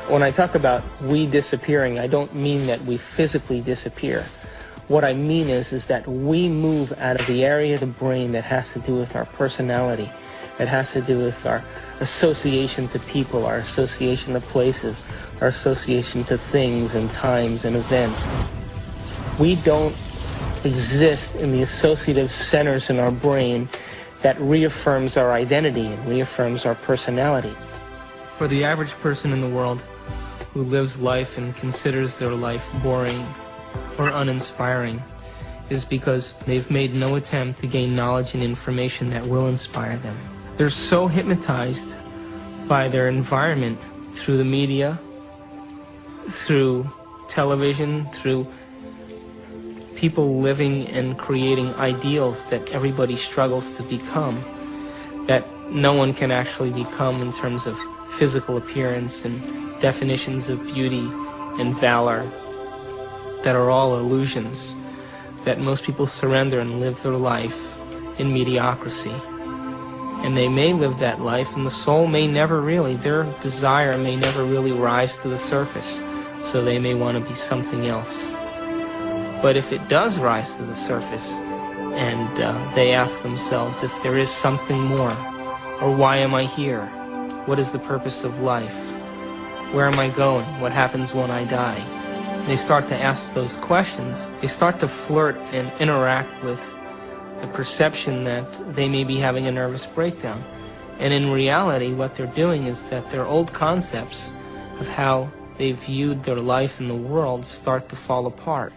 When I talk about we disappearing, I don't mean that we physically disappear. What I mean is that we move out of the area of the brain that has to do with our personality, that has to do with our association to people, our association to places, our association to things and times and events. We don't exist in the associative centers in our brain that reaffirms our identity and reaffirms our personality. For the average person in the world who lives life and considers their life boring or uninspiring is because they've made no attempt to gain knowledge and information that will inspire them. They're so hypnotized by their environment through the media, through television, through people living and creating ideals that everybody struggles to become, that no one can actually become in terms of physical appearance and definitions of beauty and valor that are all illusions, that most people surrender and live their life in mediocrity. And they may live that life, and the soul may never really, their desire may never really rise to the surface, so they may want to be something else. But if it does rise to the surface, and they ask themselves if there is something more, or why am I here? What is the purpose of life? Where am I going? What happens when I die? They start to ask those questions. They start to flirt and interact with the perception that they may be having a nervous breakdown. And in reality, what they're doing is that their old concepts of how they viewed their life in the world start to fall apart.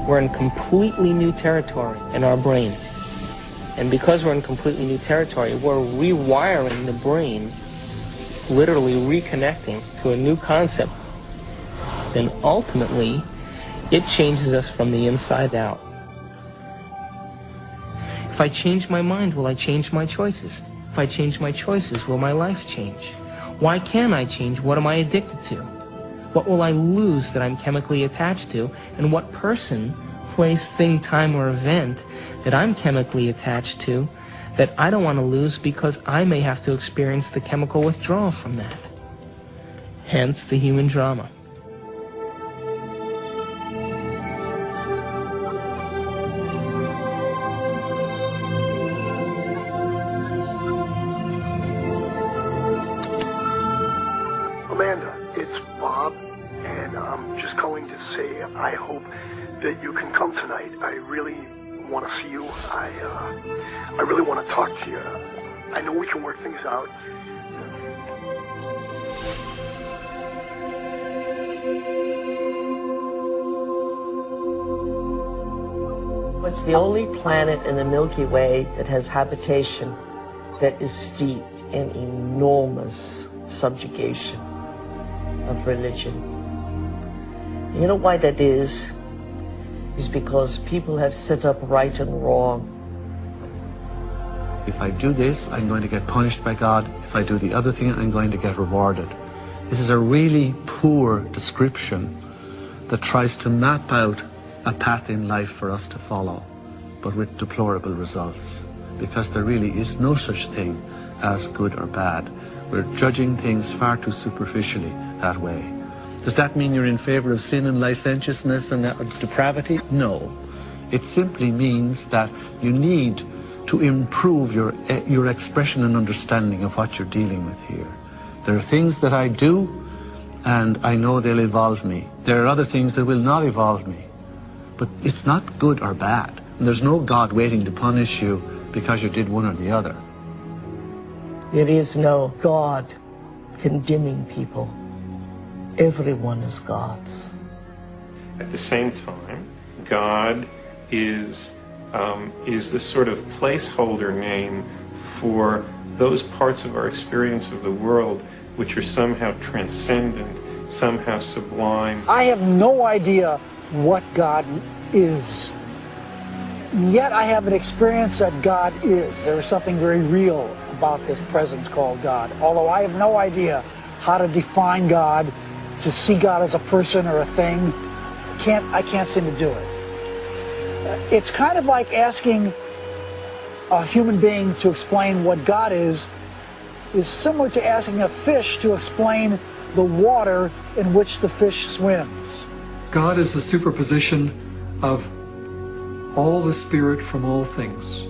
We're in completely new territory in our brain. And because we're in completely new territory, we're rewiring the brain, literally reconnecting to a new concept. Then ultimately, it changes us from the inside out. If I change my mind, will I change my choices? If I change my choices, will my life change? Why can't I change? What am I addicted to? What will I lose that I'm chemically attached to? And what person, place, thing, time, or event that I'm chemically attached to that I don't want to lose because I may have to experience the chemical withdrawal from that? Hence the human drama. Amanda, it's Bob, and I'm just calling to say I hope that you can come tonight. I really want to see you. I really want to talk to you. I know we can work things out. It's the only planet in the Milky Way that has habitation that is steeped in enormous subjugation of religion. You know why that is? It's because people have set up right and wrong. If I do this, I'm going to get punished by God. If I do the other thing, I'm going to get rewarded. This is a really poor description that tries to map out a path in life for us to follow, but with deplorable results, because there really is no such thing as good or bad. We're judging things far too superficially that way. Does that mean you're in favor of sin and licentiousness and depravity? No. It simply means that you need to improve your expression and understanding of what you're dealing with here. There are things that I do, and I know they'll evolve me. There are other things that will not evolve me. But it's not good or bad. And there's no God waiting to punish you because you did one or the other. There is no God condemning people. Everyone is God's. At the same time, God is this sort of placeholder name for those parts of our experience of the world which are somehow transcendent, somehow sublime. I have no idea what God is. Yet I have an experience that God is. There is something very real about this presence called God. Although I have no idea how to define God, to see God as a person or a thing, I can't seem to do it. It's kind of like asking a human being to explain what God is similar to asking a fish to explain the water in which the fish swims. God is a superposition of all the spirit from all things.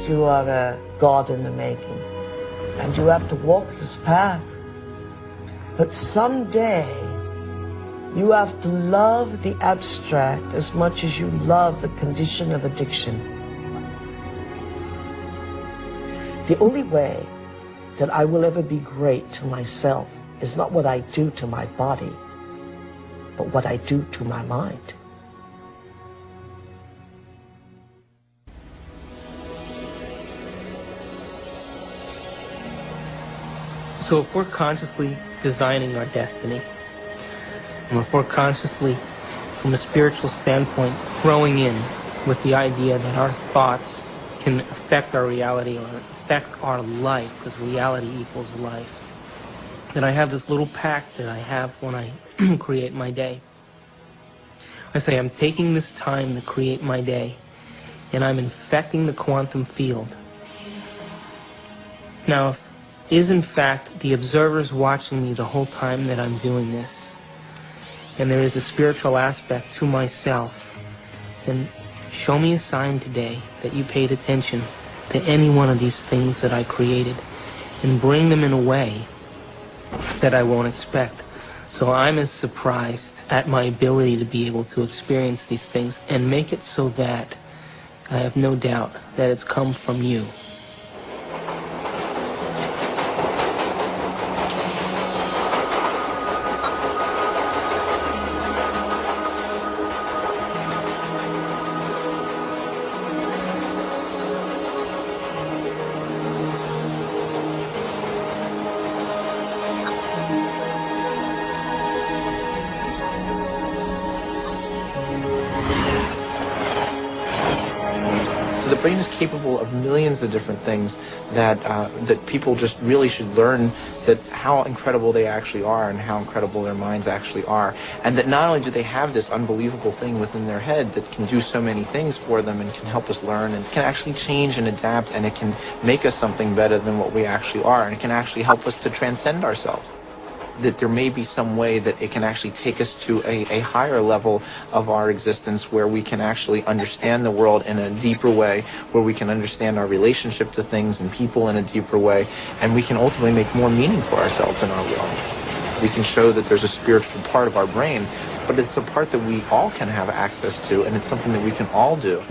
You are a God in the making, and you have to walk this path. But someday, you have to love the abstract as much as you love the condition of addiction. The only way that I will ever be great to myself is not what I do to my body, but what I do to my mind. So if we're consciously designing our destiny, and if we're consciously, from a spiritual standpoint, throwing in with the idea that our thoughts can affect our reality or affect our life, because reality equals life, then I have this little pact that I have when I create my day. I say I'm taking this time to create my day, and I'm infecting the quantum field. Now, if is in fact the observers watching me the whole time that I'm doing this, and there is a spiritual aspect to myself, then show me a sign today that you paid attention to any one of these things that I created, and bring them in a way that I won't expect. So I'm as surprised at my ability to be able to experience these things and make it so that I have no doubt that it's come from you. The brain is capable of millions of different things that people just really should learn that how incredible they actually are and how incredible their minds actually are. And that not only do they have this unbelievable thing within their head that can do so many things for them and can help us learn and can actually change and adapt, and it can make us something better than what we actually are, and it can actually help us to transcend ourselves. That there may be some way that it can actually take us to a higher level of our existence where we can actually understand the world in a deeper way, where we can understand our relationship to things and people in a deeper way, and we can ultimately make more meaning for ourselves in our world. We can show that there's a spiritual part of our brain, but it's a part that we all can have access to, and it's something that we can all do.